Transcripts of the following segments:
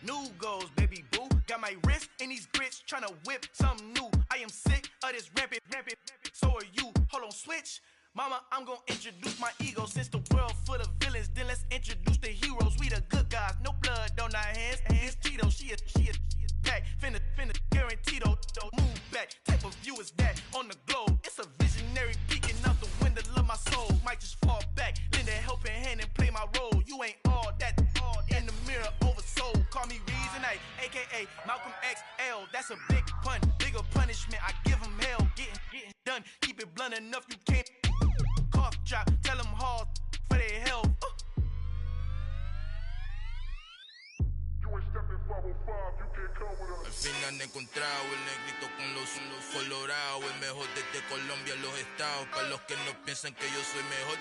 New goals, baby boo. Got my wrist in these grits, tryna whip something new. I am sick of this rampant. So are you. Hold on, switch. Mama, I'm gonna introduce my ego. Since the world full of villains, then let's introduce the heroes. We the good guys, no blood on our hands. Hands Cheeto, she is back. Finna, guaranteed though. Move back, type of view is that on the globe. It's a visionary peeking out the window of my soul. Might just fall back, lend a helping hand and play my role. You ain't all that. In the mirror, oversold. Call me Reason A, aka Malcolm XL. That's a big pun, bigger punishment. I give him hell, getting done. Keep it blunt enough, you can't. Cough drop, tell them hard for their health. Al fin han encontrado el negrito con los colorados, el mejor desde Colombia a los estados. Para los que no piensan que yo soy mejor,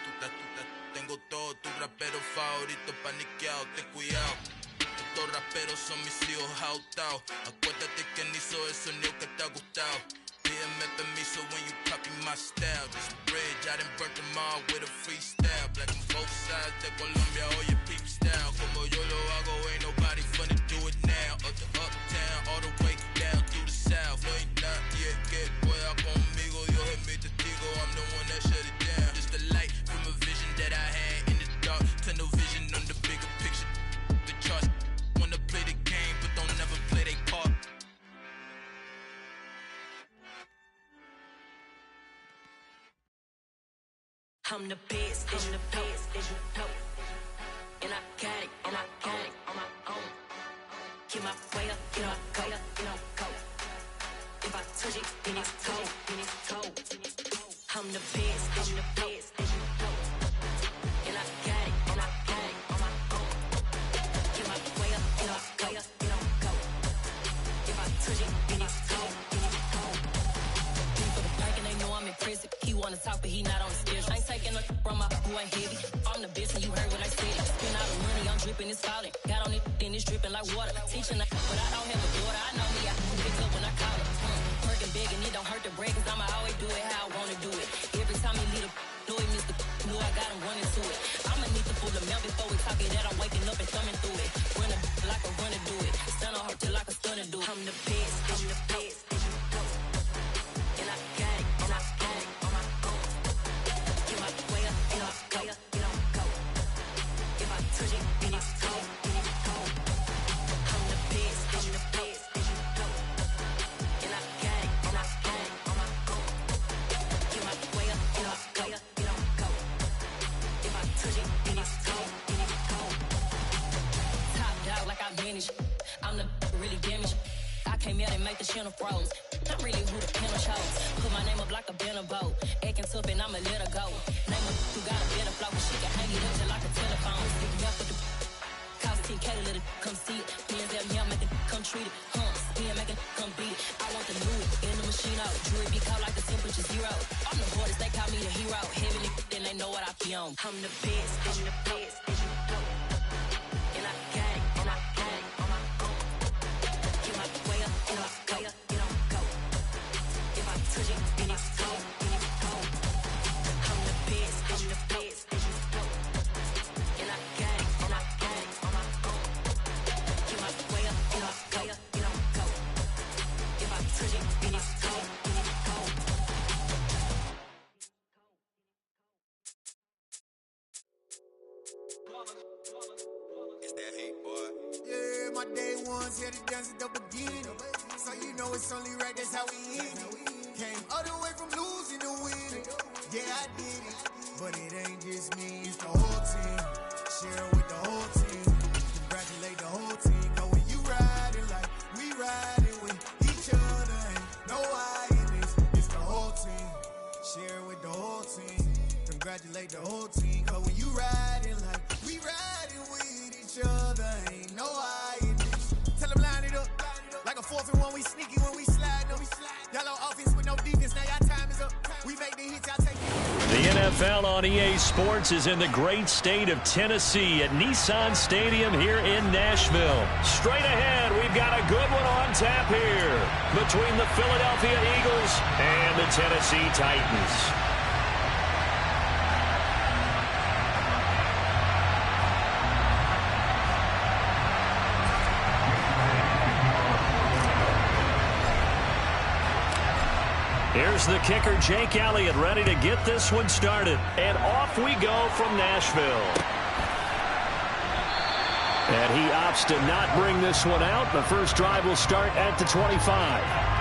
tengo todo, tu rapero favorito paniqueado, ten cuidado. Estos raperos son mis hijos jautados. Acuérdate quién hizo el sonido que te ha gustado. Pídeme permiso when you copy my style. This bridge, I done burnt them all with a freestyle. Black on both sides de Colombia, oye peep style. Como yo lo hago, ain't nobody finna do it now. Up to uptown, all the way down through the south. No hay nadie que pueda conmigo, Dios es mi testigo. I'm the one that shut it down. Just the light from a vision that I had in the dark. Tunnel vision on the bigger picture. The charts wanna play the game, but don't never play their part. I'm the best, and the best, and you know. And I got it, and I own it on my own. Get my way up, get my go, go. If I touch it, then it's cold, I'm the best, and the best, and you know. And I got it, and I own it on my own. Get my way up, get my go. If I touch it, then it's cold, People the bank and they know I'm in prison. He wanna talk, but he not on the schedule. I ain't taking no from my who ain't heavy. I'm the best and you heard what I said. Spend all the money, I'm dripping, it's falling. Got on it, then it's dripping like water. Teaching but I don't have a daughter. I know me, I can pick up when I call it. Working big and it don't hurt to break, cause I'ma always do it how I wanna do it. Every time he lead a know he missed the know I got him running to it. I'ma need to pull the mouth before we talk it that I'm waking up and thumbing through it. Run a like a runner do it. Stun on her till like a stunner do it. I'm the best, I'm the best, and you know. And I got it, and I own it on my own. Get my way up, get my go. If I touch it, then it's cold, I'm the best, I'm the best, and you know. And I got it, and I own it on my own. Get my way up, get my go. If I touch it, then it's cold, Top dog like I manage. I'm the really damaged. I came out and make the channel froze. I'm really who the piano chose. Put my name up like a banner boat. Acting tough and I'ma let her go. Name her who got a better flow. She can hang it up just like a telephone. Stick me up with the cost 10K to let it come see it. Hands out here, make it come treat it. Spin, make it come beat it. I want the new in the machine out. Jewelry be cold like the temperature zero. I'm the hardest, they call me the hero. Heavy nigga, then they know what I be on. I'm the best, and the best, and you know. And I got it, and I own it on my own. Get my way up, and I go. If I touch it, then it's cold, I'm the best, and the best, and you know. And I got it, and I own it on my own. Get my way up, and I go. If I touch it, then it's cold, It's that hate, boy. Yeah, my day ones here to dance at the beginning. So you know it's only right, that's how we end it. Came all the way from losing to winning. Yeah, I did it. But it ain't just me, it's the whole team. Share it with the whole team. Congratulate the whole team. Cause when you riding like we riding with each other, ain't no I in this. It's the whole team. Share it with the whole team. Congratulate the whole team. Cause when you riding like we riding with each other, ain't no I in this. Tell them line it up. Like a 4th and 1, we sneaky when we slide them. Y'all on offense with no defense, now y'all time is up. We make the hits, y'all take it. The NFL on EA Sports is in the great state of Tennessee at Nissan Stadium here in Nashville. Straight ahead, we've got a good one on tap here between the Philadelphia Eagles and the Tennessee Titans. Here's the kicker, Jake Elliott, ready to get this one started. And off we go from Nashville. And he opts to not bring this one out. The first drive will start at the 25.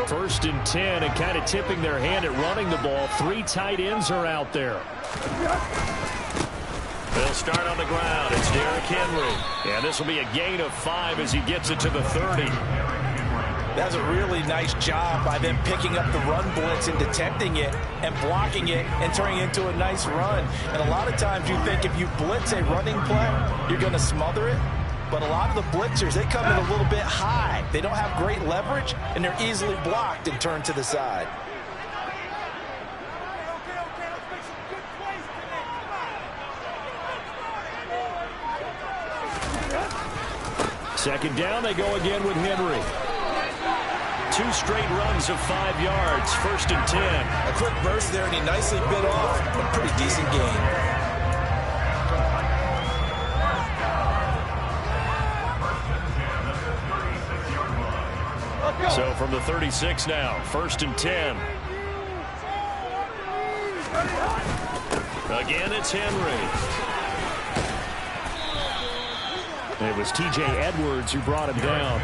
First and 10, and kind of tipping their hand at running the ball. 3 tight ends are out there. They'll start on the ground. It's Derrick Henry. And this will be a gain of 5 as he gets it to the 30. That's a really nice job by them picking up the run blitz and detecting it and blocking it and turning it into a nice run. And a lot of times you think if you blitz a running play, you're going to smother it. But a lot of the blitzers, they come in a little bit high. They don't have great leverage, and they're easily blocked and turned to the side. Second down, they go again with Henry. 2 straight runs of 5 yards, first and 10. A quick burst there, and he nicely bit off a pretty decent gain. So from the 36 now, first and 10. Again, it's Henry. It was T.J. Edwards who brought him down.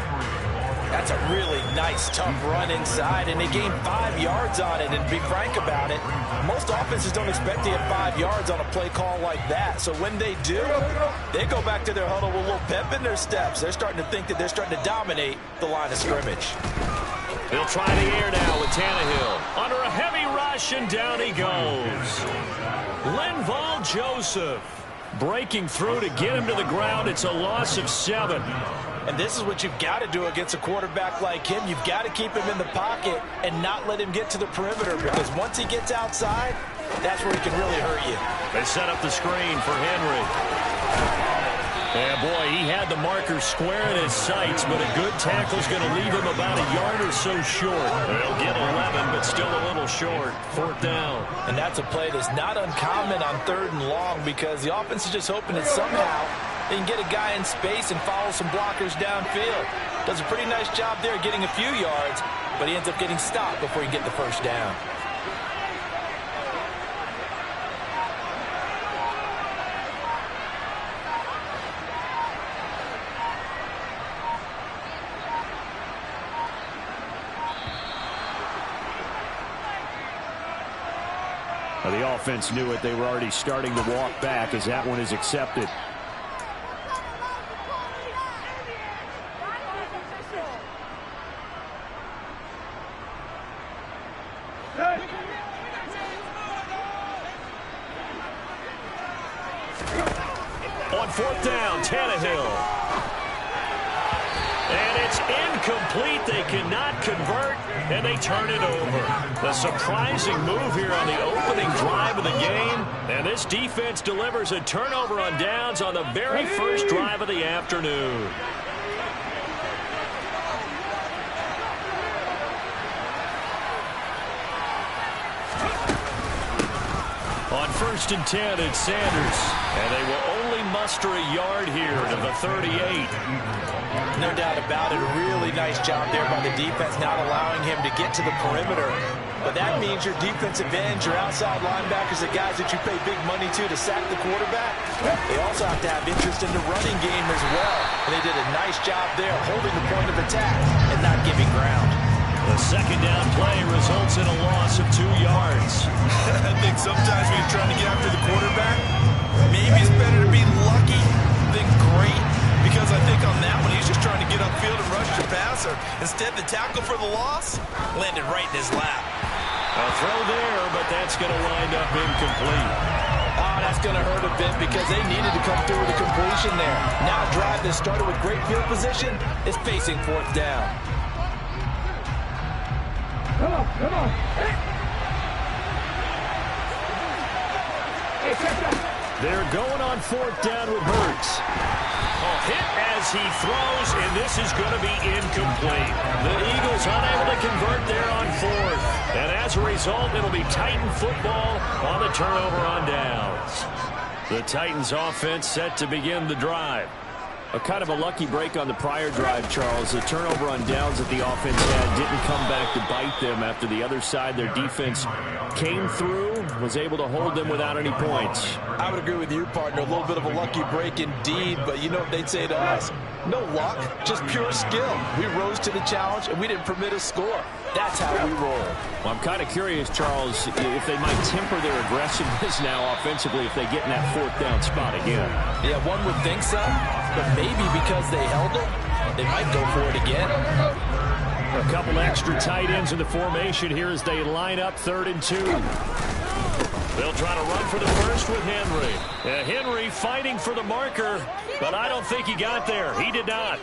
That's a really nice, tough run inside, and they gained 5 yards on it. And to be frank about it, most offenses don't expect to get 5 yards on a play call like that. So when they do, they go back to their huddle with a little pep in their steps. They're starting to think that they're starting to dominate the line of scrimmage. They'll try the air now with Tannehill. Under a heavy rush, and down he goes. Linval Joseph breaking through to get him to the ground. It's a loss of 7. And this is what you've got to do against a quarterback like him. You've got to keep him in the pocket and not let him get to the perimeter, because once he gets outside, that's where he can really hurt you. They set up the screen for Henry. Yeah, boy, he had the marker square in his sights, but a good tackle's going to leave him about a yard or so short. They'll get 11, but still a little short. 4th down. And that's a play that's not uncommon on 3rd and long, because the offense is just hoping that somehow they can get a guy in space and follow some blockers downfield. Does a pretty nice job there getting a few yards, but he ends up getting stopped before he can get the first down. The offense knew it. They were already starting to walk back as that one is accepted. On 4th down, Tannehill. And it's incomplete. They cannot convert, and they turn it over. A surprising move here on the opening drive of the game. And this defense delivers a turnover on downs on the very first drive of the afternoon. On 1st and 10, it's Sanders. And they will only muster a yard here to the 38. No doubt about it. A really nice job there by the defense, not allowing him to get to the perimeter. But that means your defensive ends, your outside linebackers, the guys that you pay big money to sack the quarterback, they also have to have interest in the running game as well. And they did a nice job there holding the point of attack and not giving ground. The second down play results in a loss of 2 yards. I think sometimes when you're trying to get after the quarterback, maybe it's better to be lucky than great. Because I think on that one, he's just trying to get upfield and rush the passer. Instead, the tackle for the loss landed right in his lap. A throw there, but that's going to wind up incomplete. Oh, that's going to hurt a bit because they needed to come through with a completion there. Now a drive that started with great field position is facing 4th down. Come on. Hey, check that. They're going on 4th down with Hurts. A hit as he throws, and this is going to be incomplete. The Eagles unable to convert there on 4th. And as a result, it'll be Titan football on the turnover on downs. The Titans offense set to begin the drive. A kind of a lucky break on the prior drive, Charles. The turnover on downs that the offense had didn't come back to bite them after the other side. Their defense came through, was able to hold them without any points. I would agree with you, partner. A little bit of a lucky break indeed, but you know what they'd say to us? No luck, just pure skill. We rose to the challenge, and we didn't permit a score. That's how we roll. Well, I'm kind of curious, Charles, if they might temper their aggressiveness now offensively if they get in that 4th down spot again. Yeah, one would think so, but maybe because they held it, they might go for it again. A couple extra tight ends in the formation here as they line up 3rd and 2. They'll try to run for the first with Henry. Henry fighting for the marker, but I don't think he got there. He did not.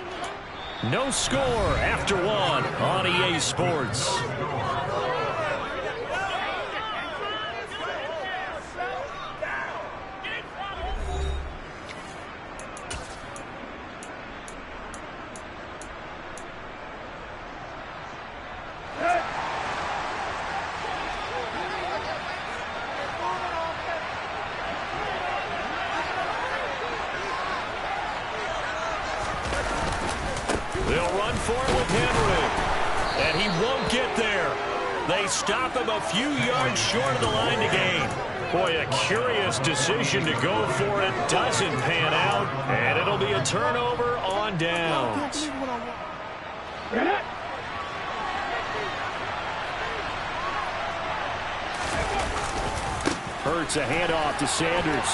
No score after 1 on EA Sports. They'll run for it with Henry. And he won't get there. They stop him a few yards short of the line to gain. Boy, a curious decision to go for it. Doesn't pan out. And it'll be a turnover on downs. Hurts a handoff to Sanders.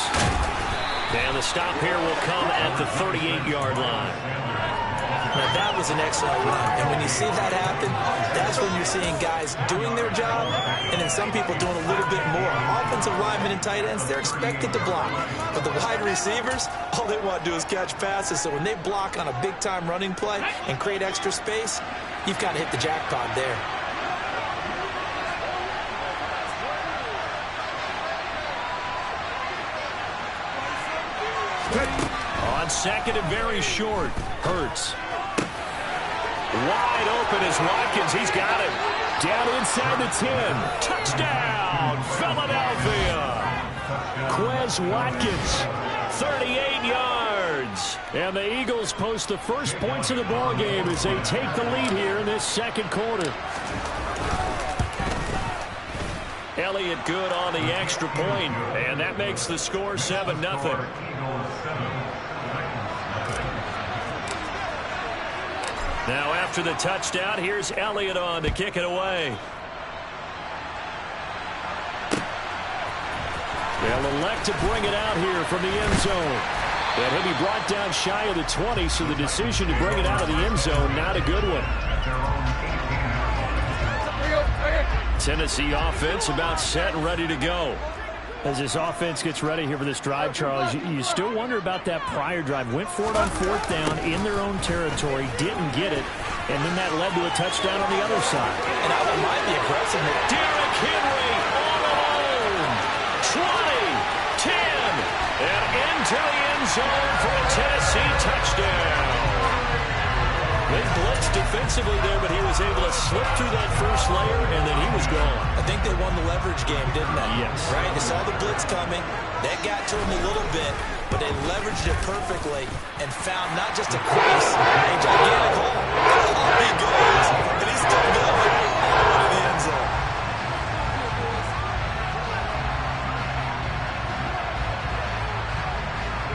And the stop here will come at the 38-yard line. Now, that was an excellent run, and when you see that happen, that's when you're seeing guys doing their job, and then some people doing a little bit more. Offensive linemen and tight ends, they're expected to block, but the wide receivers, all they want to do is catch passes, so when they block on a big-time running play and create extra space, you've got to hit the jackpot there. On 2nd and very short, Hurts. Wide open is Watkins. He's got it. Down inside the 10. Touchdown, Philadelphia. Quez Watkins, 38 yards. And the Eagles post the first points of the ball game as they take the lead here in this 2nd quarter. Elliott good on the extra point, and that makes the score 7-0. Now after the touchdown, here's Elliott on to kick it away. They'll elect to bring it out here from the end zone. And he'll be brought down shy of the 20, so the decision to bring it out of the end zone, not a good one. Tennessee offense about set and ready to go. As this offense gets ready here for this drive, Charles, you still wonder about that prior drive. Went for it on 4th down in their own territory, didn't get it, and then that led to a touchdown on the other side. And now that might be aggressive. Derrick Henry all alone. 20, 10, and into the end zone for a Tennessee touchdown. They blitzed defensively there, but he was able to slip through that first layer, and then he was gone. I think they won the leverage game, didn't they? Yes. Right? They saw the blitz coming. That got to him a little bit, but they leveraged it perfectly and found not just a crease, a gigantic hole. Off he goes, and he's still going into the end zone.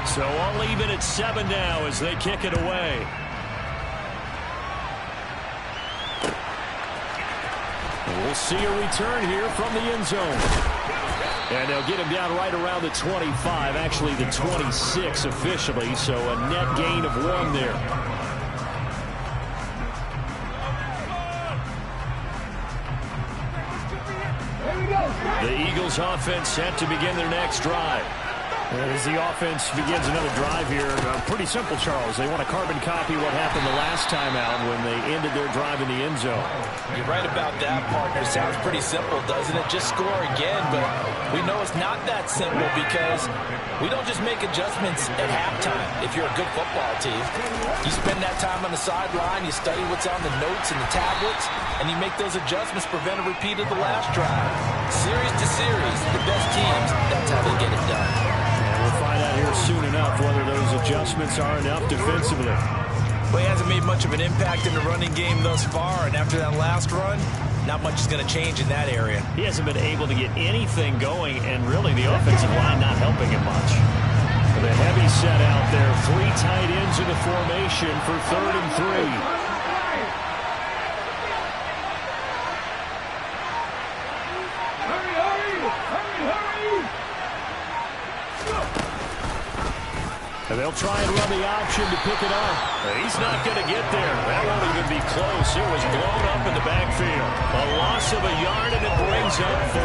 So I'll leave it at 7 now as they kick it away. We'll see a return here from the end zone. And they'll get him down right around the 25, actually the 26 officially, so a net gain of 1 there. The Eagles offense set to begin their next drive. As the offense begins another drive here, pretty simple, Charles. They want to carbon copy what happened the last time out when they ended their drive in the end zone. You're right about that, partner. Sounds pretty simple, doesn't it? Just score again, but we know it's not that simple because we don't just make adjustments at halftime if you're a good football team. You spend that time on the sideline, you study what's on the notes and the tablets, and you make those adjustments, prevent a repeat of the last drive. Series to series, the best teams, that's how they get it done. We'll find out here soon enough whether those adjustments are enough defensively. Well, he hasn't made much of an impact in the running game thus far, and after that last run, not much is going to change in that area. He hasn't been able to get anything going, and really the offensive line not helping him much. With a heavy set out there, 3 tight ends in the formation for 3rd and 3. And they'll try and run the option to pick it up. He's not going to get there. That won't even be close. It was blown up in the backfield. A loss of a yard, and it brings up 4.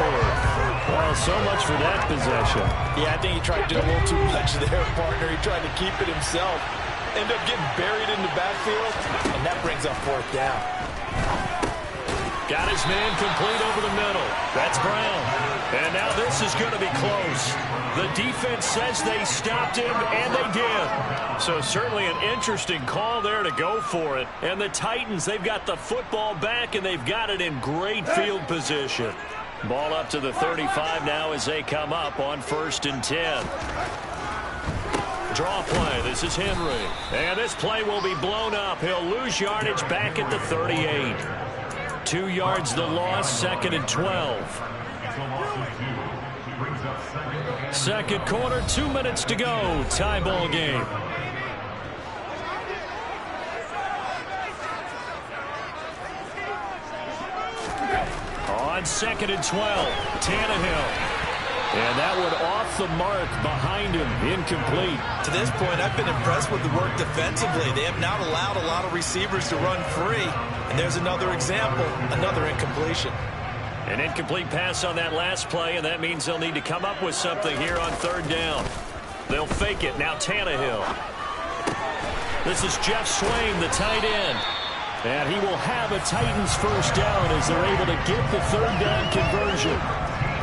Well, so much for that possession. Yeah, I think he tried to do a little too much there, partner. He tried to keep it himself. Ended up getting buried in the backfield, and that brings up 4th down. Got his man complete over the middle. That's Brown. And now this is going to be close. The defense says they stopped him, and they did. So certainly an interesting call there to go for it. And the Titans, they've got the football back, and they've got it in great field position. Ball up to the 35 now as they come up on 1st and 10. Draw play. This is Henry. And this play will be blown up. He'll lose yardage back at the 38. 2 yards the loss, 2nd and 12. Second quarter, 2 minutes to go. Tie ball game. On 2nd and 12, Tannehill. And that one off the mark behind him, incomplete. To this point, I've been impressed with the work defensively. They have not allowed a lot of receivers to run free. And there's another example, another incompletion. An incomplete pass on that last play, and that means they'll need to come up with something here on 3rd down. They'll fake it. Now Tannehill. This is Jeff Swain, the tight end. And he will have a Titans 1st down as they're able to get the 3rd down conversion.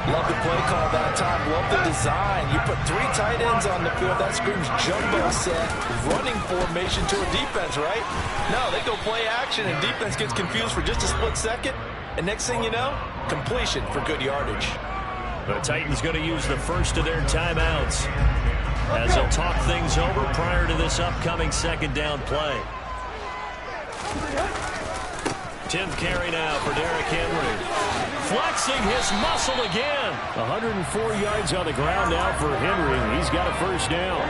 Love the play call that time. Love the design. You put 3 tight ends on the field. That screams jumbo set, running formation to a defense, right? No, they go play action, and defense gets confused for just a split second. And next thing you know, completion for good yardage. The Titans going to use the first of their timeouts as they'll talk things over prior to this upcoming 2nd down play. 10th carry now for Derrick Henry. Flexing his muscle again. 104 yards on the ground now for Henry. He's got a 1st down.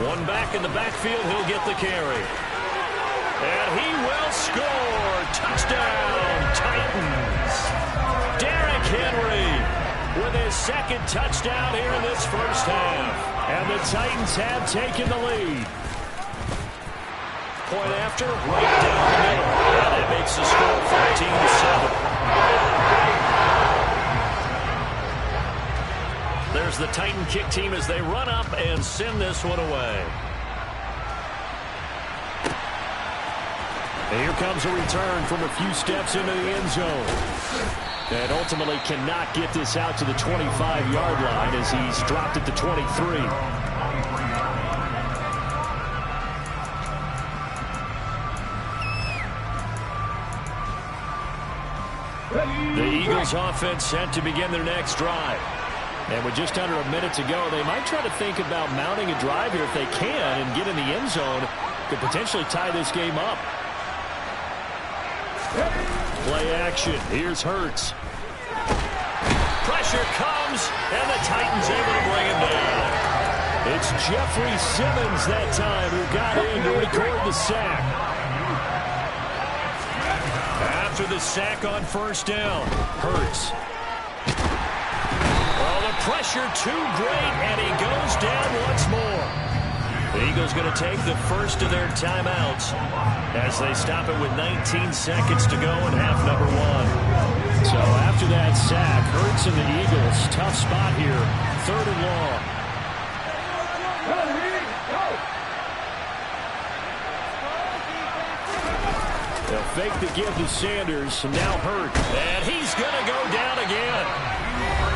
One back in the backfield. He'll get the carry. And he will score. Touchdown, Titans. Derrick Henry with his 2nd touchdown here in this 1st half. And the Titans have taken the lead. Point after, right down the middle. And that makes the score 14-7. There's the Titan kick team as they run up and send this one away. And here comes a return from a few steps into the end zone. And ultimately cannot get this out to the 25-yard line as he's dropped at the 23. The Eagles offense set to begin their next drive. And with just under a minute to go, they might try to think about mounting a drive here if they can and get in the end zone. Could potentially tie this game up. Play action. Here's Hurts. Pressure comes, and the Titans able to bring him down. It's Jeffrey Simmons that time who got in to record the sack. After the sack on 1st down, Hurts. Well, the pressure too great, and he goes down once more. The Eagles going to take the first of their timeouts as they stop it with 19 seconds to go in half number 1. So after that sack, Hurts and the Eagles, tough spot here, 3rd and long. They'll fake the give to Sanders, and now Hurts, and he's going to go down again.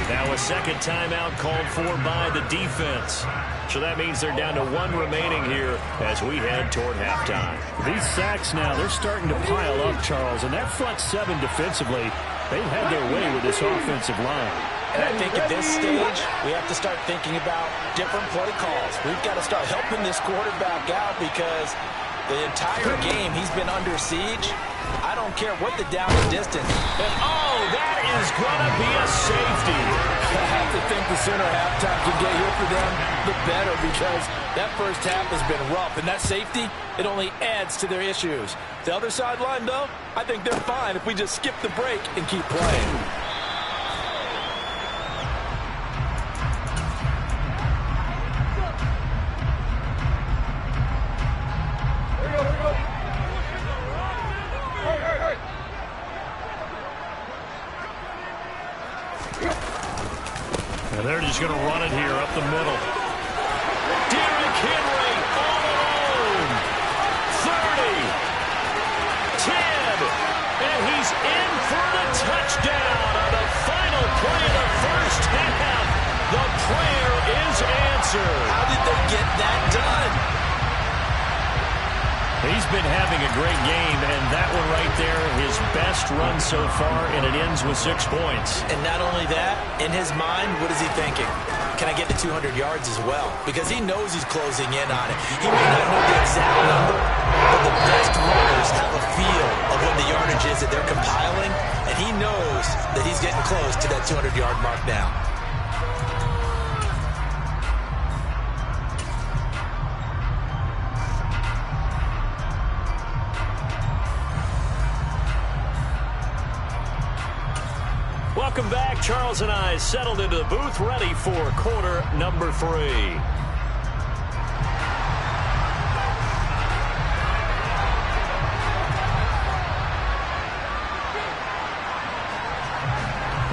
Now a second timeout called for by the defense. So that means they're down to 1 remaining here as we head toward halftime. These sacks now, they're starting to pile up, Charles, and that front 7 defensively, they've had their way with this offensive line. And I think at this stage, we have to start thinking about different play calls. We've got to start helping this quarterback out because the entire game he's been under siege. I don't care what the down and distance. And oh, that is going to be a safety. I have to think the sooner halftime can get here for them, the better, because that first half has been rough. And that safety, it only adds to their issues. The other sideline, though, I think they're fine if we just skip the break and keep playing. And they're just going to run it here up the middle. Derrick Henry all alone. 30. 10. And he's in for the touchdown on the final play of the first half. The prayer is answered. How did they get that done? He's been having a great game, and that one right there, his best run so far, and it ends with 6 points. And not only that, in his mind, what is he thinking? Can I get to 200 yards as well? Because he knows he's closing in on it. He may not know the exact number, but the best runners have a feel of what the yardage is that they're compiling, and he knows that he's getting close to that 200-yard mark now. Welcome back. Charles and I settled into the booth, ready for quarter number 3.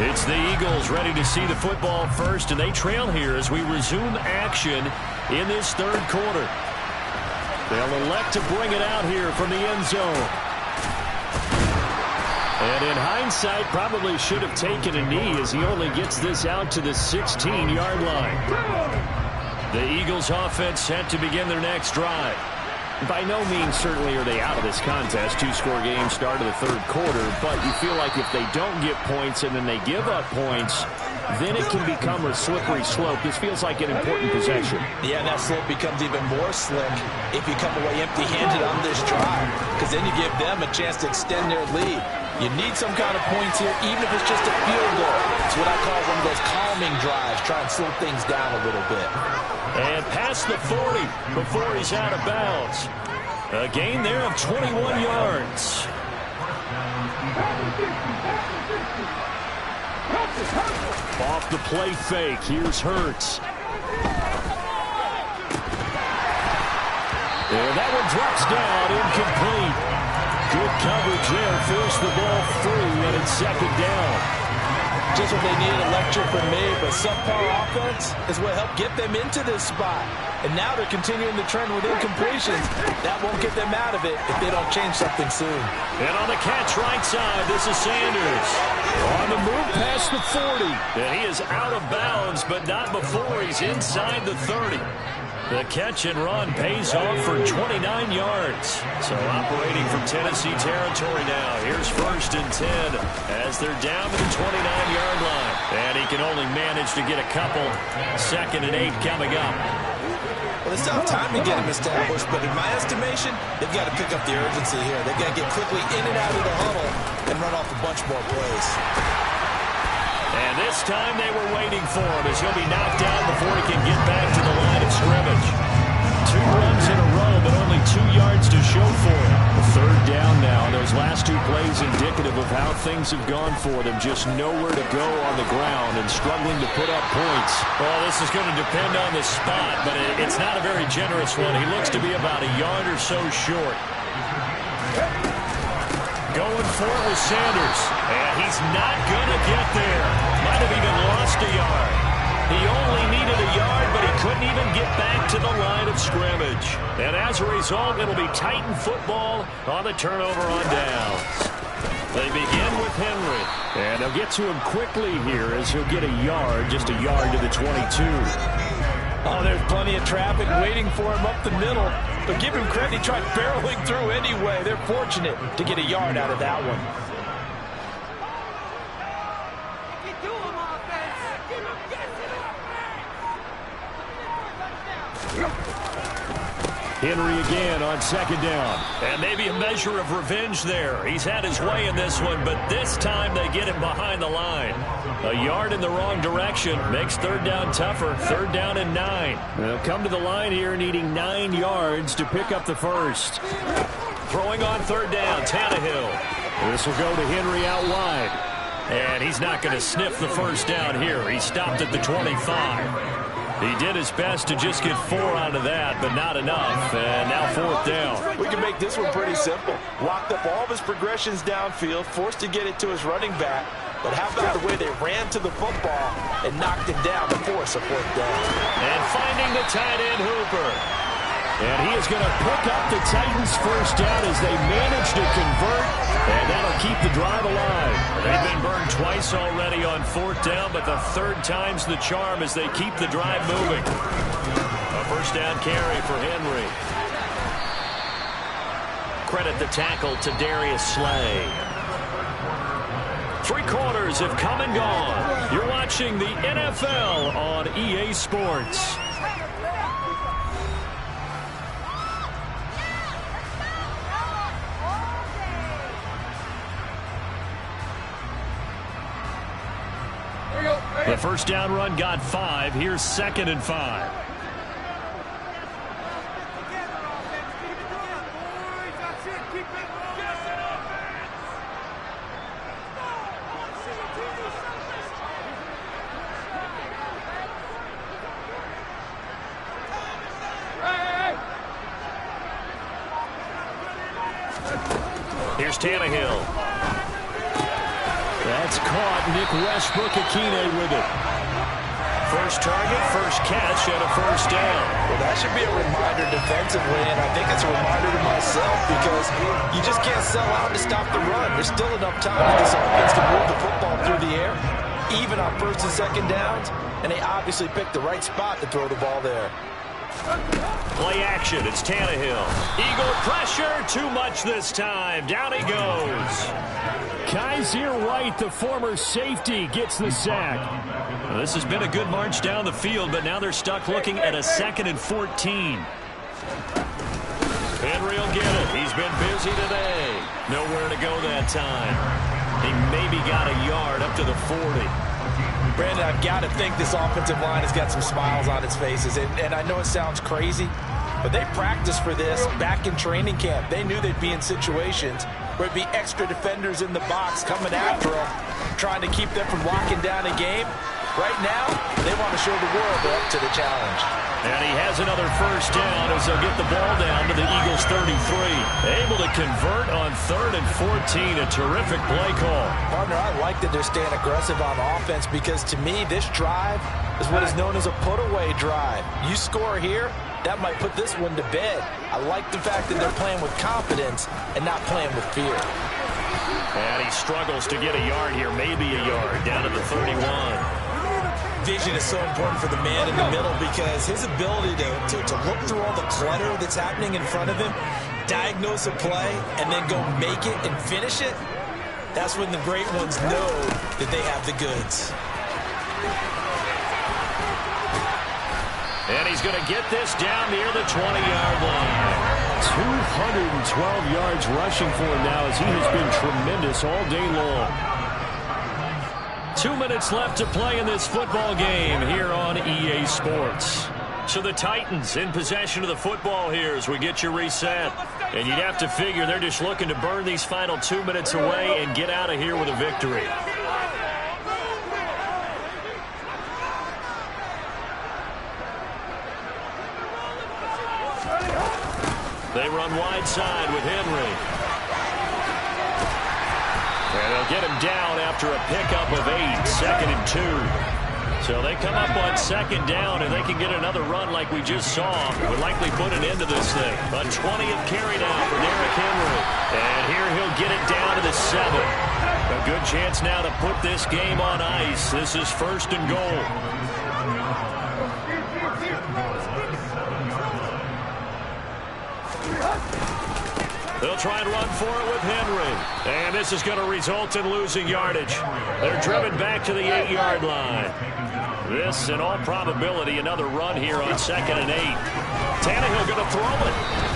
It's the Eagles ready to see the football first, and they trail here as we resume action in this 3rd quarter. They'll elect to bring it out here from the end zone. And in hindsight, probably should have taken a knee as he only gets this out to the 16-yard line. The Eagles offense set to begin their next drive. By no means certainly are they out of this contest. 2-score game start of the 3rd quarter, but you feel like if they don't get points and then they give up points, then it can become a slippery slope. This feels like an important possession. Yeah, and that slope becomes even more slick if you come away empty-handed on this drive, because then you give them a chance to extend their lead. You need some kind of points here, even if it's just a field goal. It's what I call one of those calming drives, try and slow things down a little bit. And past the 40 before he's out of bounds. A gain there of 21 yards. Off the play fake, here's Hurts. And that one drops down, incomplete. Good coverage there, forced the ball free, and it's 2nd down. Just what they needed, a lecture from me, but subpar offense is what helped get them into this spot. And now they're continuing the trend with incompletions. That won't get them out of it if they don't change something soon. And on the catch right side, this is Sanders. On the move past the 40. And he is out of bounds, but not before he's inside the 30. The catch and run pays off for 29 yards. So operating from Tennessee territory now. Here's 1st and 10 as they're down to the 29-yard line. And he can only manage to get a couple. 2nd and 8 coming up. Well, they still have time to get him established, but in my estimation, they've got to pick up the urgency here. They've got to get quickly in and out of the huddle and run off a bunch more plays. And this time they were waiting for him as he'll be knocked down before he can get back to the line of scrimmage. 2 runs in a row, but only 2 yards to show for it. 3rd down now. Those last 2 plays indicative of how things have gone for them. Just nowhere to go on the ground and struggling to put up points. Well, this is going to depend on the spot, but it's not a very generous one. He looks to be about a yard or so short. Going for it with Sanders. And he's not going to get there. Might have even lost a yard. He only needed a yard, but he couldn't even get back to the line of scrimmage. And as a result, it'll be Titan football on the turnover on downs. They begin with Henry. And they'll get to him quickly here as he'll get a yard, just a yard to the 22. Oh, there's plenty of traffic waiting for him up the middle. But give him credit, he tried barreling through anyway. They're fortunate to get a yard out of that one. Henry again on second down. And maybe a measure of revenge there. He's had his way in this one, but this time they get him behind the line. A yard in the wrong direction makes third down tougher. Third down and 9. They'll come to the line here needing 9 yards to pick up the first. Throwing on third down, Tannehill. This will go to Henry out wide. And he's not going to sniff the first down here. He stopped at the 25. He did his best to just get 4 out of that, but not enough. And now fourth down. We can make this one pretty simple. Locked up all of his progressions downfield, forced to get it to his running back. But how about the way they ran to the football and knocked him down to force a fourth down? And finding the tight end, Hooper. And he is going to pick up the Titans' first down as they manage to convert. And that'll keep the drive alive. They've been burned twice already on fourth down, but the third time's the charm as they keep the drive moving. A first down carry for Henry. Credit the tackle to Darius Slay. 3 quarters have come and gone. You're watching the NFL on EA Sports. The first down run got 5. Here's 2nd and 5. Here's Tannehill. That's caught. Nick Westbrook-Akine with it. First target, first catch, and a first down. Well, that should be a reminder defensively, and I think it's a reminder to myself because you just can't sell out to stop the run. There's still enough time that this offense can move the football through the air, even on first and second downs, and they obviously picked the right spot to throw the ball there. Play action. It's Tannehill. Eagle pressure. Too much this time. Down he goes. Kaiser White, the former safety, gets the sack. Well, this has been a good march down the field, but now they're stuck looking at a 2nd and 14. Henry will get it. He's been busy today. Nowhere to go that time. He maybe got a yard up to the 40. Brandon, I've got to think this offensive line has got some smiles on its faces. And I know it sounds crazy, but they practiced for this back in training camp. They knew they'd be in situations where it'd be extra defenders in the box coming after them, trying to keep them from locking down a game. Right now, they want to show the world they're up to the challenge. And he has another first down as they'll get the ball down to the Eagles' 33. Able to convert on 3rd and 14. A terrific play call. Partner, I like that they're staying aggressive on offense because to me, this drive is what is known as a put-away drive. You score here, that might put this one to bed. I like the fact that they're playing with confidence and not playing with fear. And he struggles to get a yard here, maybe a yard, down to the 31. Vision is so important for the man in the middle because his ability to look through all the clutter that's happening in front of him, diagnose a play, and then go make it and finish it, that's when the great ones know that they have the goods. And he's going to get this down near the 20-yard line. 212 yards rushing for him now as he has been tremendous all day long. 2 minutes left to play in this football game here on EA Sports. So the Titans in possession of the football here as we get you reset. And you'd have to figure they're just looking to burn these final 2 minutes away and get out of here with a victory. They run wide side with Henry. They'll get him down after a pickup of 8, 2nd and 2. So they come up on 2nd down, and they can get another run like we just saw. Would likely put an end to this thing. A 20th carry now for Derrick Henry. And here he'll get it down to the 7. A good chance now to put this game on ice. This is 1st and goal. They'll try and run for it with Henry. And this is going to result in losing yardage. They're driven back to the 8-yard line. This, in all probability, another run here on 2nd and 8. Tannehill going to throw it.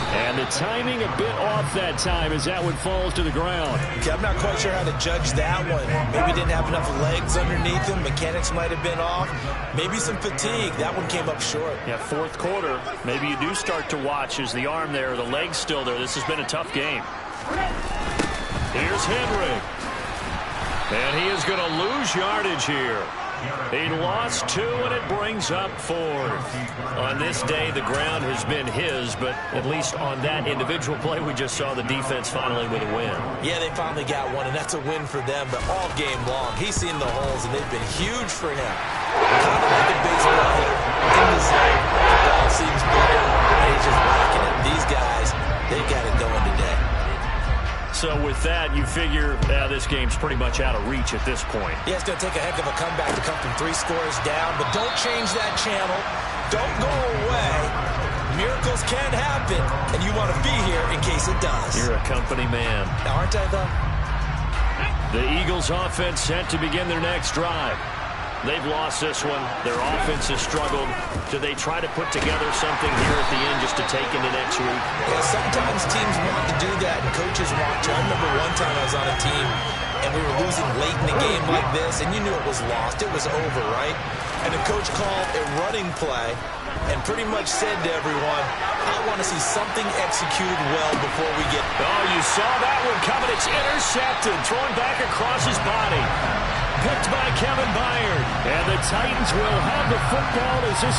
And the timing a bit off that time as that one falls to the ground. Okay, I'm not quite sure how to judge that one. Maybe didn't have enough legs underneath him. Mechanics might have been off. Maybe some fatigue. That one came up short. Yeah, 4th quarter. Maybe you do start to watch as the arm there, the leg's still there. This has been a tough game. Here's Henry. And he is going to lose yardage here. He lost 2, and it brings up 4th. On this day, the ground has been his, but at least on that individual play, we just saw the defense finally with a win. Yeah, they finally got one, and that's a win for them, but all game long, he's seen the holes, and they've been huge for him. Kind of like a baseball hitter in the zone. The ball seems bigger, and he's just rocking it. These guys, they've got it going today. So with that, you figure this game's pretty much out of reach at this point. Yeah, it's going to take a heck of a comeback to come from 3 scores down, but don't change that channel. Don't go away. Miracles can happen, and you want to be here in case it does. You're a company man. Now, aren't I, though? The Eagles offense set to begin their next drive. They've lost this one. Their offense has struggled. Do they try to put together something here at the end just to take into next week? Yeah, sometimes teams want to do that, and coaches want to. I remember one time I was on a team, and we were losing late in a game like this, and you knew it was lost. It was over, right? And the coach called a running play and pretty much said to everyone, I want to see something executed well before we get... Oh, you saw that one coming. It's intercepted. Thrown back across his body. Picked by Kevin Byard. And the Titans will have the football as this is